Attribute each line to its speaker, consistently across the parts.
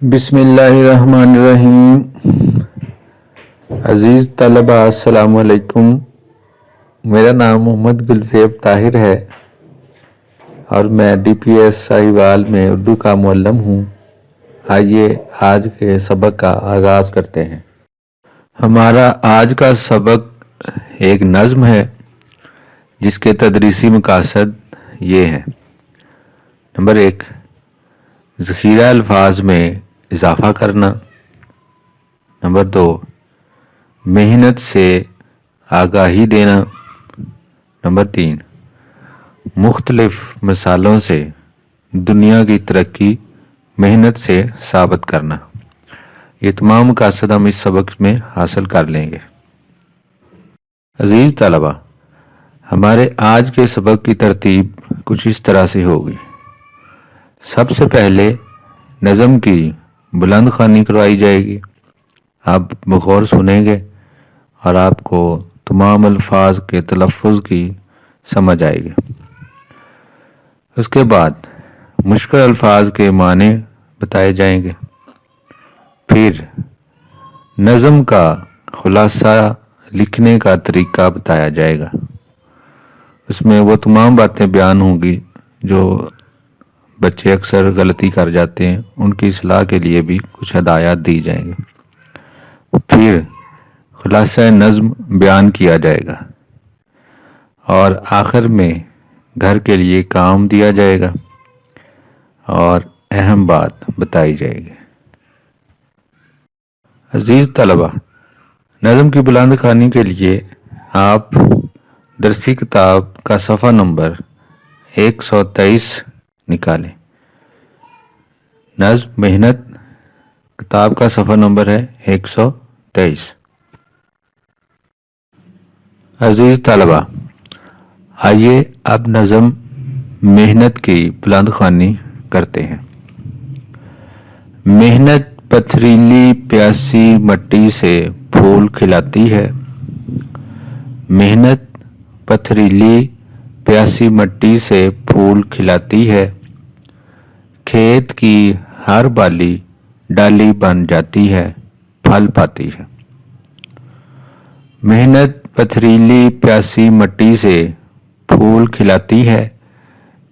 Speaker 1: बिस्मिल्लाहिर्रहमानिर्रहीम। अज़ीज़ तलबा अस्सलामु अलैकुम। मेरा नाम मोहम्मद गुलज़ेब ताहिर है और मैं DPS साहिवाल में उर्दू का मुअल्लिम हूँ। आइए आज के सबक का आगाज़ करते हैं। हमारा आज का सबक एक नज़्म है जिसके तदरीसी मकासद ये हैं। नंबर 1, ज़ख़ीरा अल्फाज में इजाफ़ा करना। नंबर 2, मेहनत से आगाही देना। नंबर 3, मुख्तलिफ मिसालों से दुनिया की तरक्की मेहनत से साबित करना। ये तमाम मकासद हम इस सबक में हासिल कर लेंगे। अज़ीज़ तलबा, हमारे आज के सबक की तरतीब कुछ इस तरह से होगी। सबसे पहले नज़म की बुलंद ख़्वानी करवाई जाएगी। आप बग़ौर सुनेंगे और आपको तमाम अल्फाज के तलफ़्फ़ुज़ की समझ आएगी। उसके बाद मुश्किल अल्फाज के माने बताए जाएंगे। फिर नज़म का खुलासा लिखने का तरीका बताया जाएगा। उसमें वो तमाम बातें बयान होंगी जो बच्चे अक्सर गलती कर जाते हैं, उनकी इस्लाह के लिए भी कुछ हदायत दी जाएंगी। फिर खुलासा नज़्म बयान किया जाएगा और आखिर में घर के लिए काम दिया जाएगा और अहम बात बताई जाएगी। अज़ीज़ तलबा, नज़म की बुलंद ख़्वानी के लिए आप दरसी किताब का सफ़ा नंबर 123 निकालें। नज़्म मेहनत किताब का सफ़ा नंबर है 123। अज़ीज़ तलबा, आइए अब नज़म मेहनत की बुलंद ख़्वानी करते हैं। मेहनत पथरीली प्यासी मट्टी से फूल खिलाती है। मेहनत पथरीली प्यासी मट्टी से फूल खिलाती है। खेत की हर बाली डाली बन जाती है, फल पाती है। मेहनत पथरीली प्यासी मट्टी से फूल खिलाती है।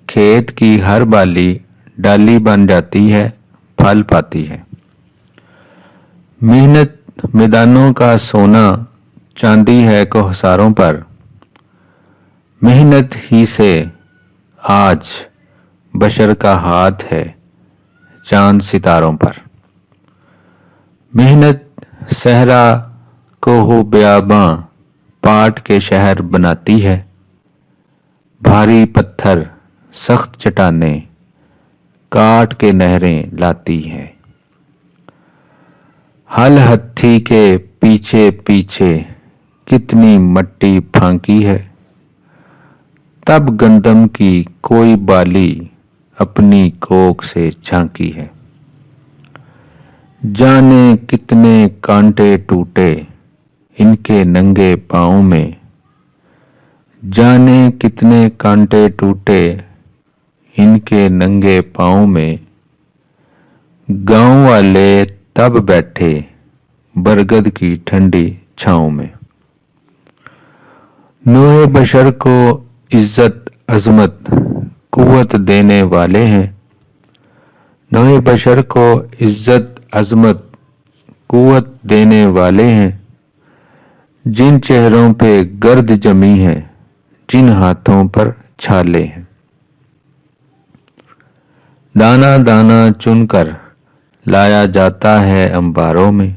Speaker 1: खेत की हर बाली डाली बन जाती है, फल पाती है। मेहनत मैदानों का सोना चांदी है कोहसारों पर। मेहनत ही से आज बशर का हाथ है चांद सितारों पर। मेहनत सहरा कोहो बियाबां पाट के शहर बनाती है। भारी पत्थर सख्त चट्टानें काट के नहरें लाती है। हल हत्थी के पीछे पीछे कितनी मट्टी फांकी है। तब गंदम की कोई बाली अपनी कोख से झांकी है। जाने कितने कांटे टूटे इनके नंगे पाँव में। जाने कितने कांटे टूटे इनके नंगे पाँव में। गाँव वाले तब बैठे बरगद की ठंडी छाँव में। नूहे बशर को इज्जत अजमत कुव्वत देने वाले हैं। नूहे बशर को इज्जत अजमत कुव्वत देने वाले हैं। जिन चेहरों पे गर्द जमी है, जिन हाथों पर छाले हैं। दाना दाना चुनकर लाया जाता है अंबारों में।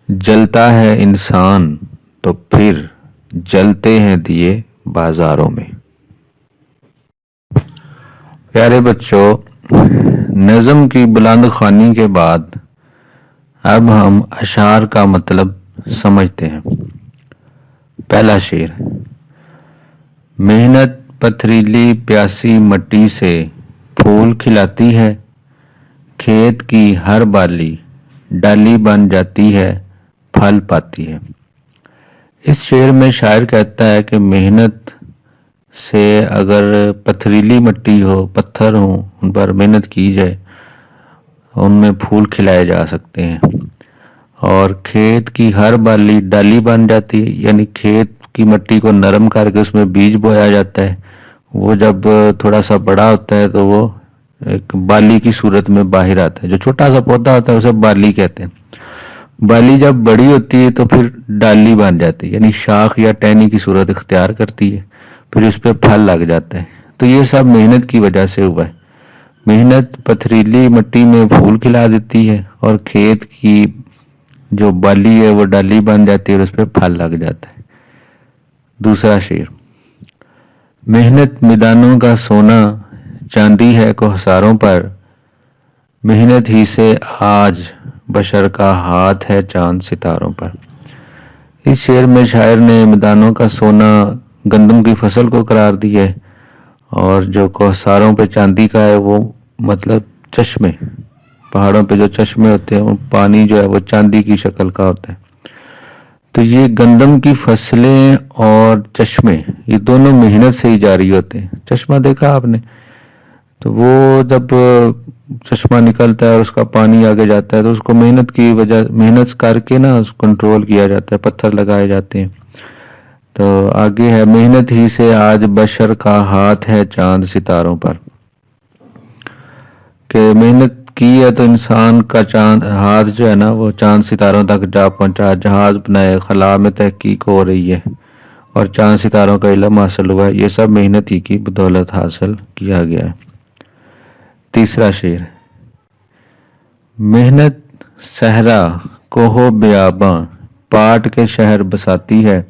Speaker 1: जलता है इंसान तो फिर जलते हैं दिए बाजारों में। प्यारे बच्चों, नज़म की बुलंद ख़्वानी के बाद अब हम अशार का मतलब समझते हैं। पहला शेर। मेहनत पथरीली प्यासी मट्टी से फूल खिलाती है। खेत की हर बाली डाली बन जाती है, फल पाती है। इस शेर में शायर कहता है कि मेहनत से अगर पथरीली मिट्टी हो, पत्थर हो, उन पर मेहनत की जाए ان میں پھول کھلائے جا سکتے ہیں، اور کھیت کی ہر بالی ڈالی بن جاتی ہے، یعنی کھیت کی مٹی کو نرم کر کے اس میں بیج بویا جاتا ہے۔ وہ جب تھوڑا سا بڑا ہوتا ہے تو وہ ایک بالی کی صورت میں باہر آتا ہے۔ جو چھوٹا سا پودا ہوتا ہے اسے بالی کہتے ہیں۔ بالی جب بڑی ہوتی ہے تو پھر ڈالی بن جاتی ہے، یعنی شاخ یا ٹہنی کی صورت اختیار کرتی ہے، پھر اس پہ پھل لگ جاتا ہے۔ تو یہ سب محنت کی وجہ سے ہوا ہے۔ محنت پتھریلی مٹی میں پھول کھلا دیتی ہے، اور کھیت کی جو بالی ہے وہ ڈالی بن جاتی ہے اور اس پہ پھل لگ جاتا ہے۔ دوسرا شعر: محنت میدانوں کا سونا، چاندی ہے کوہساروں پر، محنت ہی سے آج بشر کا ہاتھ ہے چاند ستاروں پر۔ اس شعر میں شاعر نے میدانوں کا سونا گندم کی فصل کو قرار دیا ہے، اور جو کوہساروں پہ چاندی کا ہے وہ مطلب چشمے، پہاڑوں پہ جو چشمے ہوتے ہیں وہ پانی جو ہے وہ چاندی کی شکل کا ہوتا ہے۔ تو یہ گندم کی فصلیں اور چشمے یہ دونوں محنت سے ہی جاری ہوتے ہیں۔ چشمہ دیکھا آپ نے؟ تو وہ جب چشمہ نکلتا ہے اور اس کا پانی آگے جاتا ہے تو اس کو محنت کر کے نا اس کو کنٹرول کیا جاتا ہے، پتھر لگائے جاتے ہیں۔ تو آگے ہے: محنت ہی سے آج بشر کا ہاتھ ہے چاند ستاروں پر، کہ محنت کی ہے تو انسان کا ہاتھ جو ہے نا وہ چاند ستاروں تک جا پہنچا، جہاز بنائے، خلا میں تحقیق ہو رہی ہے اور چاند ستاروں کا علم حاصل ہوا ہے۔ یہ سب محنت ہی کی بدولت حاصل کیا گیا ہے۔ تیسرا شعر: محنت صحرا کوہ بیاباں پاٹ کے شہر بساتی ہے،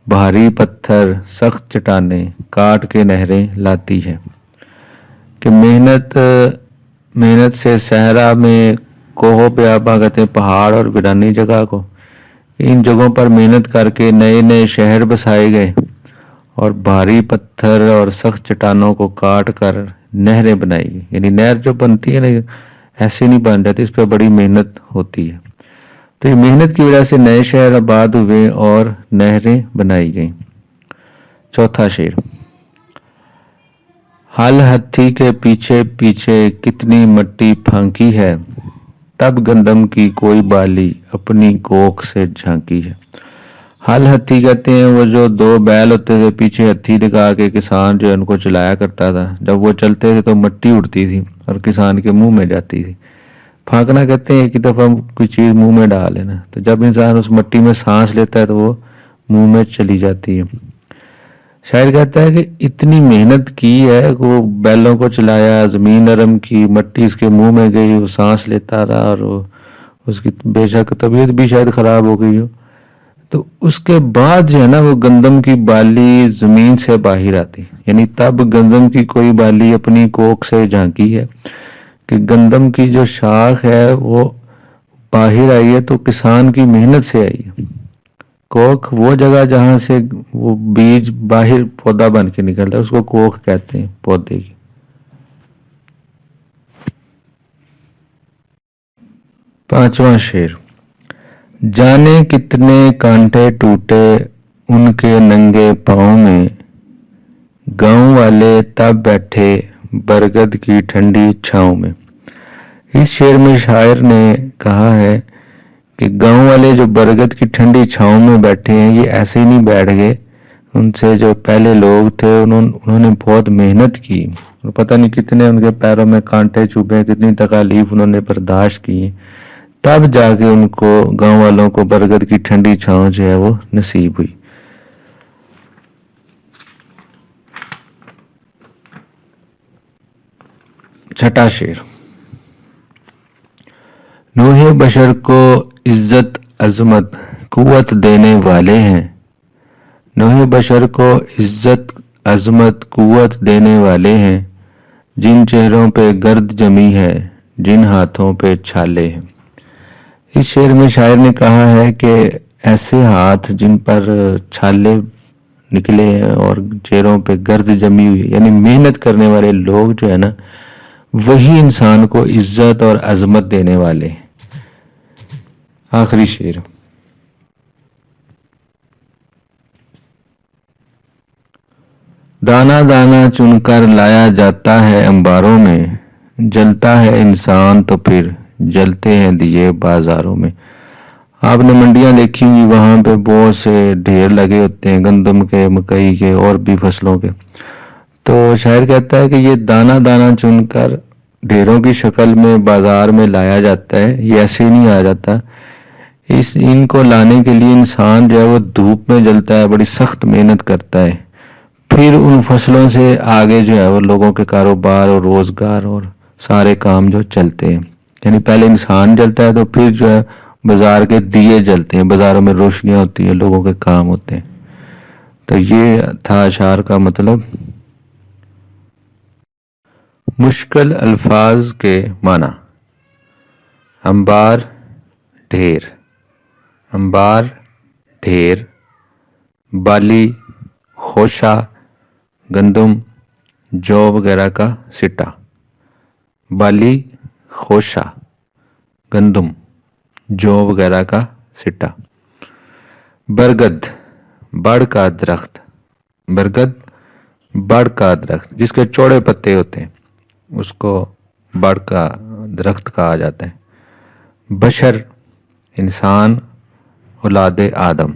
Speaker 1: بھاری پتھر سخت چٹانیں کاٹ کے نہریں لاتی ہے۔ کہ محنت سے صحرا میں، کوہ بیاباں کہتے ہیں پہاڑ اور ویرانی جگہ کو، ان جگہوں پر محنت کر کے نئے نئے شہر بسائے گئے، اور بھاری پتھر اور سخت چٹانوں کو کاٹ کر نہریں بنائی گئی۔ یعنی نہر جو بنتی ہے نا ایسے نہیں بن جاتی، اس پہ بڑی محنت ہوتی ہے۔ تو یہ محنت کی وجہ سے نئے شہر آباد ہوئے اور نہریں بنائی گئیں۔ چوتھا شعر: ہل ہتھی کے پیچھے پیچھے کتنی مٹی پھانکی ہے، تب گندم کی کوئی بالی اپنی کوکھ سے جھانکی ہے۔ ہل ہتھی کہتے ہیں وہ جو دو بیل ہوتے تھے، پیچھے ہتھی لگا کے کسان جو ان کو چلایا کرتا تھا، جب وہ چلتے تھے تو مٹی اڑتی تھی اور کسان کے منہ میں جاتی تھی۔ پھانکنا کہتے ہیں ایک دفعہ کوئی چیز منہ میں ڈال لینا، تو جب انسان اس مٹی میں سانس لیتا ہے تو وہ منہ میں چلی جاتی ہے۔ شاعر کہتا ہے کہ اتنی محنت کی ہے، وہ بیلوں کو چلایا، زمین نرم کی، مٹی اس کے منہ میں گئی، وہ سانس لیتا رہا، اور اس کی بے شک طبیعت بھی شاید خراب ہو گئی ہو، تو اس کے بعد جو ہے نا وہ گندم کی بالی زمین سے باہر آتی، یعنی تب گندم کی کوئی بالی اپنی کوکھ سے جھانکی ہے، کہ گندم کی جو شاخ ہے وہ باہر آئی ہے تو کسان کی محنت سے آئی ہے۔ کوکھ وہ جگہ جہاں سے وہ بیج باہر پودا بن کے نکلتا ہے اس کو کوکھ کہتے ہیں پودے کی۔ پانچواں شعر: جانے کتنے کانٹے ٹوٹے ان کے ننگے پاؤں میں، گاؤں والے تب بیٹھے برگد کی ٹھنڈی چھاؤں میں۔ اس شعر میں شاعر نے کہا ہے کہ گاؤں والے جو برگد کی ٹھنڈی چھاؤں میں بیٹھے ہیں یہ ایسے ہی نہیں بیٹھ گئے، ان سے جو پہلے لوگ تھے انہوں نے بہت محنت کی، اور پتہ نہیں کتنے ان کے پیروں میں کانٹے چبھے، کتنی تکالیف انہوں نے برداشت کی، تب جا کے ان کو گاؤں والوں کو برگد کی ٹھنڈی چھاؤں جو ہے وہ نصیب ہوئی۔ چھٹا شعر: نوح بشر کو عزت عظمت قوت دینے والے ہیں، نوح بشر کو عزت عظمت قوت دینے والے ہیں، جن چہروں پہ گرد جمی ہے، جن ہاتھوں پہ چھالے ہیں۔ اس شعر میں شاعر نے کہا ہے کہ ایسے ہاتھ جن پر چھالے نکلے ہیں اور چہروں پہ گرد جمی ہوئی، یعنی محنت کرنے والے لوگ جو ہے نا وہی انسان کو عزت اور عظمت دینے والے ہیں۔ آخری شعر: دانا دانا چن کر لایا جاتا ہے انباروں میں، जलता है इंसान तो फिर जलते हैं दिए बाजारों में। आपने मंडियां देखी होंगी, वहाँ पे बहुत से ढेर लगे होते हैं गंदम के, मकई के और भी फसलों के। तो शायर कहता है कि ये दाना दाना चुनकर ढेरों की शक्ल में बाजार में लाया जाता है, ये ऐसे ही नहीं आ जाता। इनको लाने के लिए इंसान जो है वो धूप में जलता है, बड़ी सख्त मेहनत करता है। फिर उन फसलों से आगे जो है वो लोगों के कारोबार और रोजगार और सारे काम जो चलते हैं। यानी पहले इंसान जलता है तो फिर जो है बाजार के दिए जलते हैं, बाजारों में रोशनियां होती हैं, लोगों के काम होते हैं। तो ये था अशार का मतलब। मुश्किल अल्फाज के माना। अंबार ढेर, अंबार ढेर, बाली खोशा गंदम जौ वगैरह का सिट्टा। बाली खोशा गंदम जौ वगैरह का सिट्टा। बरगद बड़ का दरख्त, बरगद बड़ का दरख्त जिसके चौड़े पत्ते होते हैं उसको बड़ का दरख्त कहा जाता है। बशर इंसान औलाद आदम,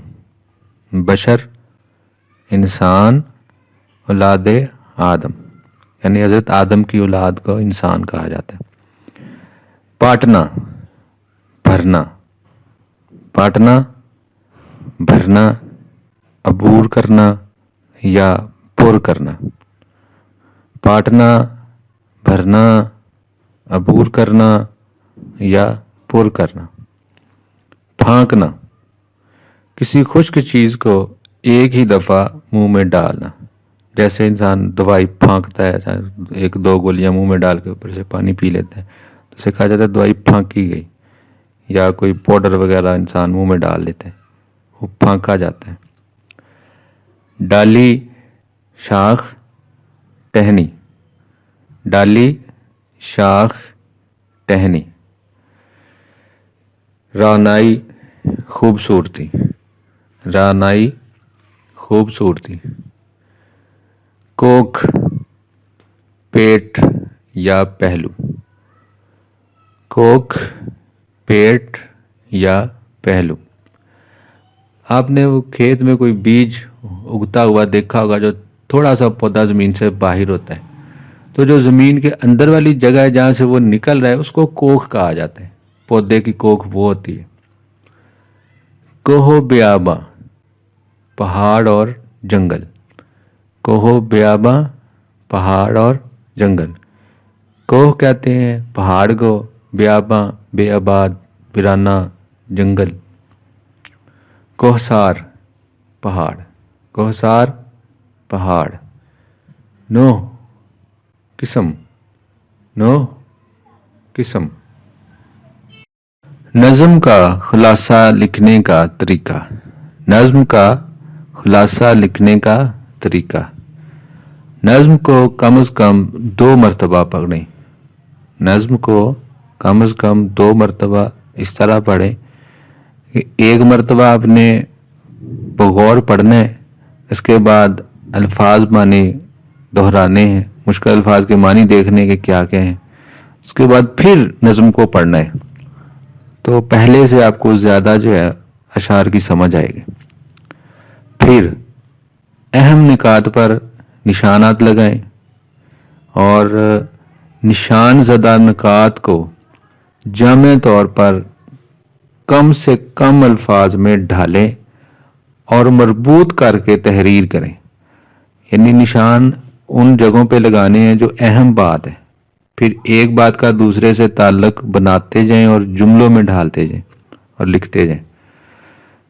Speaker 1: बशर इंसान औलाद आदम यानी हज़रत आदम की औलाद को इंसान कहा जाता है। पाटना भरना, पाटना भरना, अबूर करना या पुर करना। पाटना भरना, अबूर करना या पुर करना। फांकना किसी खुश्क चीज़ को एक ही दफ़ा मुंह में डालना। जैसे इंसान दवाई फांकता है, एक दो गोलियां मुंह में डाल के ऊपर से पानी पी लेता है, तो उसे कहा जाता है दवाई फांकी गई। या कोई पाउडर वगैरह इंसान मुंह में डाल लेता है, वो फांका जाता है। डाली शाख टहनी, डाली शाख टहनी। रानाई खूबसूरती, रानाई खूबसूरती। कोख पेट या पहलू, कोख पेट या पहलू। आपने वो खेत में कोई बीज उगता हुआ देखा होगा, जो थोड़ा सा पौधा ज़मीन से बाहर होता है, तो जो ज़मीन के अंदर वाली जगह है जहाँ से वो निकल रहा है उसको कोख कहा जाता है। पौधे की कोख वो होती है। कोहो ब्याबा पहाड़ और जंगल, कोहो ब्याबा पहाड़ और जंगल। कोह कहते हैं पहाड़ को, ब्याबा बेआबाद वीराना जंगल। कोहसार पहाड़, कोहसार पहाड़। नो किस्म, नो किस्म। नज़्म का खुलासा लिखने का तरीका, नज़्म का खुलासा लिखने का तरीका। नज़्म को कम से कम 2 मरतबा पढ़ें, नज़्म को कम से कम 2 मरतबा इस तरह पढ़ें कि एक मरतबा आपने बगौर पढ़ना है, इसके बाद अल्फाज मानी दोहराने हैं, मुश्किल अल्फाज के मानी देखने के क्या क्या हैं, उसके बाद फिर नज़्म को पढ़ना है। तो पहले से आपको ज़्यादा जो है अशार की समझ आएगी। फिर अहम निकात पर निशानात लगाएं और निशान ज़दा निकात को जामे तौर पर कम से कम अल्फाज में ढालें और मरबूत करके तहरीर करें। यानी निशान उन जगहों पे लगाने हैं जो अहम बात है, फिर एक बात का दूसरे से ताल्लुक बनाते जाएं और जुमलों में ढालते जाएं और लिखते जाएं।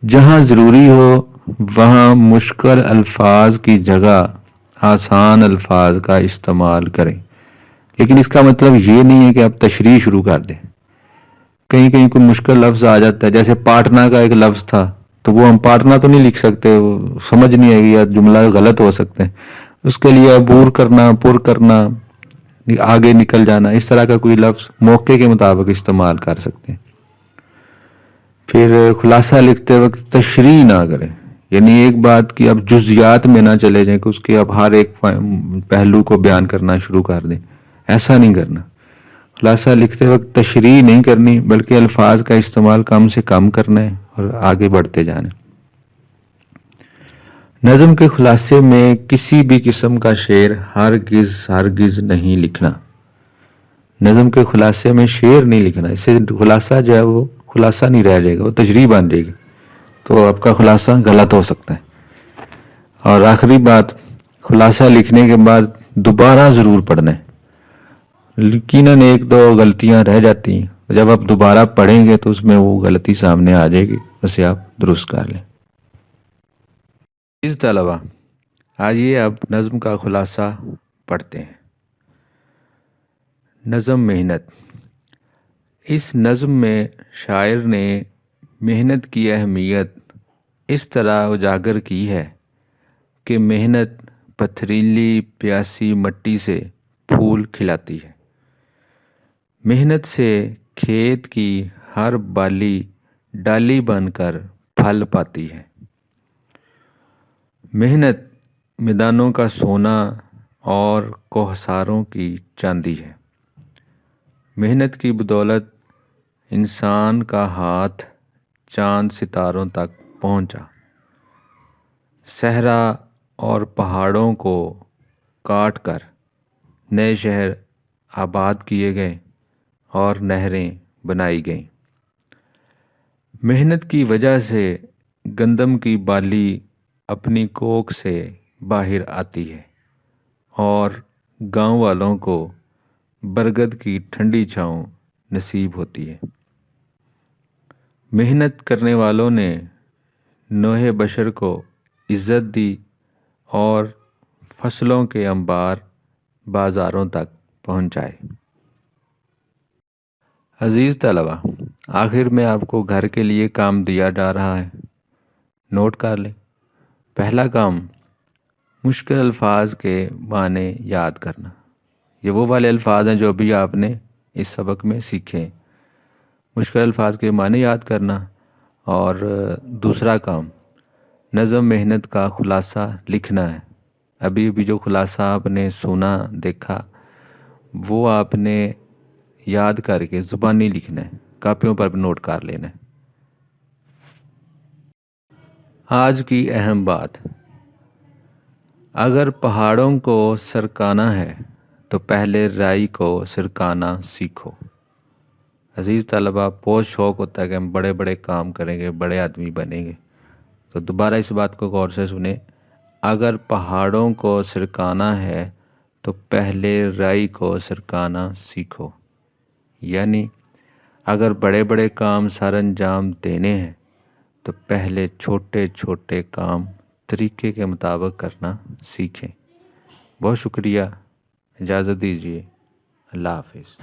Speaker 1: जहाँ ज़रूरी हो वहाँ मुश्किल अल्फाज की जगह आसान अल्फाज का इस्तेमाल करें, लेकिन इसका मतलब ये नहीं है कि आप तशरीह शुरू कर दें। कहीं कहीं कोई मुश्किल लफ्ज़ आ जाता है, जैसे पाटना का एक लफ्ज़ था, तो वो हम पाटना तो नहीं लिख सकते, वो समझ नहीं आएगी या जुमला गलत हो सकते हैं। उसके लिए अबूर करना, पुर करना, आगे निकल जाना, इस तरह का कोई लफ्ज़ मौके के मुताबिक इस्तेमाल कर सकते हैं। फिर खुलासा लिखते वक्त तशरीह ना करें, यानी एक बात की अब जुज़ियात में ना चले जाएं कि उसके अब हर एक पहलू को बयान करना शुरू कर दें, ऐसा नहीं करना। خلاصہ لکھتے وقت تشریح نہیں کرنی بلکہ الفاظ کا استعمال کم سے کم کرنا ہے اور آگے بڑھتے جانا ہے۔ نظم کے خلاصے میں کسی بھی قسم کا شعر ہرگز نہیں لکھنا۔ نظم کے خلاصے میں شعر نہیں لکھنا، اس سے خلاصہ جو ہے وہ خلاصہ نہیں رہ جائے گا، وہ تشریح بن جائے گی، تو آپ کا خلاصہ غلط ہو سکتا ہے۔ اور آخری بات، خلاصہ لکھنے کے بعد دوبارہ ضرور پڑھنا ہے۔ یقیناً ایک دو غلطیاں رہ جاتی ہیں، جب آپ دوبارہ پڑھیں گے تو اس میں وہ غلطی سامنے آ جائے گی، اسے آپ درست کر لیں۔ عزیز طلبہ، آئیے اب نظم کا خلاصہ پڑھتے ہیں۔ نظم محنت۔ اس نظم میں شاعر نے محنت کی اہمیت اس طرح اجاگر کی ہے کہ محنت پتھریلی پیاسی مٹی سے پھول کھلاتی ہے۔ محنت سے کھیت کی ہر بالی ڈالی بن کر پھل پاتی ہے۔ محنت میدانوں کا سونا اور کوہساروں کی چاندی ہے۔ محنت کی بدولت انسان کا ہاتھ چاند ستاروں تک پہنچا۔ صحرا اور پہاڑوں کو کاٹ کر نئے شہر آباد کیے گئے اور نہریں بنائی گئیں۔ محنت کی وجہ سے گندم کی بالی اپنی کوکھ سے باہر آتی ہے اور گاؤں والوں کو برگد کی ٹھنڈی چھاؤں نصیب ہوتی ہے۔ محنت کرنے والوں نے نوح بشر کو عزت دی اور فصلوں کے انبار بازاروں تک پہنچائے۔ عزیز طلبہ، آخر میں آپ کو گھر کے لیے کام دیا جا رہا ہے، نوٹ کر لیں۔ پہلا کام، مشکل الفاظ کے معنی یاد کرنا۔ یہ وہ والے الفاظ ہیں جو ابھی آپ نے اس سبق میں سیکھے۔ مشکل الفاظ کے معنی یاد کرنا۔ اور دوسرا کام، نظم محنت کا خلاصہ لکھنا ہے۔ ابھی جو خلاصہ آپ نے سنا دیکھا وہ آپ نے یاد کر کے زبانی لکھنا ہے، کاپیوں پر نوٹ کر لینا ہے۔ آج کی اہم بات، اگر پہاڑوں کو سرکانا ہے تو پہلے رائی کو سرکانا سیکھو۔ عزیز طلبہ، بہت شوق ہوتا ہے کہ ہم بڑے بڑے کام کریں گے، بڑے آدمی بنیں گے، تو دوبارہ اس بات کو غور سے سنیں۔ اگر پہاڑوں کو سرکانا ہے تو پہلے رائی کو سرکانا سیکھو، یعنی اگر بڑے بڑے کام سر انجام دینے ہیں تو پہلے چھوٹے چھوٹے کام طریقے کے مطابق کرنا سیکھیں۔ بہت شکریہ، اجازت دیجیے، اللہ حافظ۔